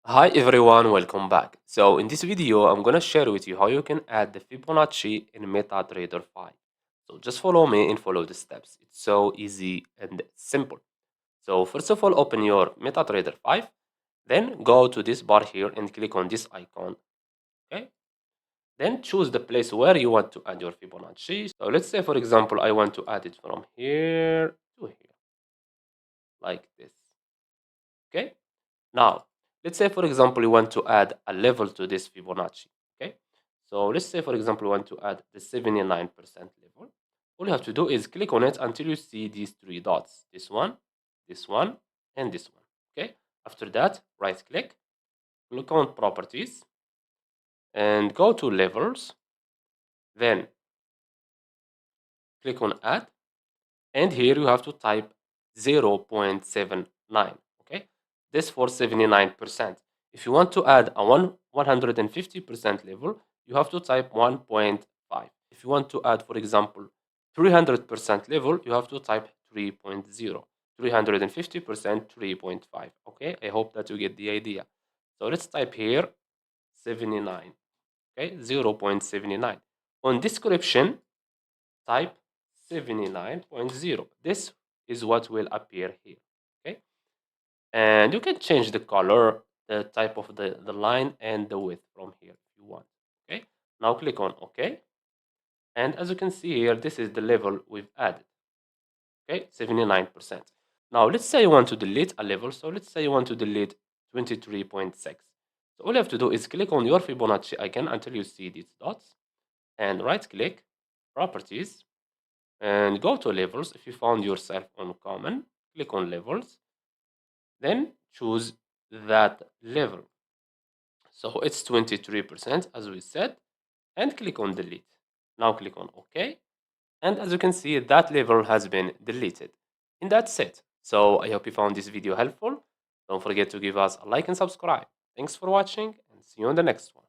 Hi everyone, welcome back. So in this video, I'm gonna share with you how you can add the Fibonacci in MetaTrader 5. So just follow me and follow the steps. It's so easy and simple. So first of all, open your MetaTrader 5, then go to this bar here and click on this icon. Okay. Then choose the place where you want to add your Fibonacci. So let's say, for example, I want to add it from here to here, like this. Okay. Now, let's say, for example, you want to add a level to this Fibonacci. Okay. So let's say, for example, you want to add the 79% level. All you have to do is click on it until you see these three dots. This one, and this one. Okay. After that, right click, click on properties, and go to levels. Then click on add. And here you have to type 0.79. Okay. This for 79%. If you want to add a 150% level, you have to type 1.5. If you want to add, for example, 300% level, you have to type 3.0. 350%, 3.5. Okay, I hope that you get the idea. So let's type here 79. Okay, 0.79. On description, type 79.0. This is what will appear here. Okay, and you can change the color, the type of the line, and the width from here if you want. Okay, now click on OK, and as you can see here, this is the level we've added. Okay, 79%. Now let's say you want to delete a level. So let's say you want to delete 23.6. So all you have to do is click on your Fibonacci icon until you see these dots, and right click, properties, and go to levels. If you found yourself on common, click on levels, then choose that level. So it's 23% as we said, and click on delete. Now click on OK, and as you can see, that level has been deleted. And that's it. So I hope you found this video helpful. Don't forget to give us a like and subscribe. Thanks for watching, and see you on the next one.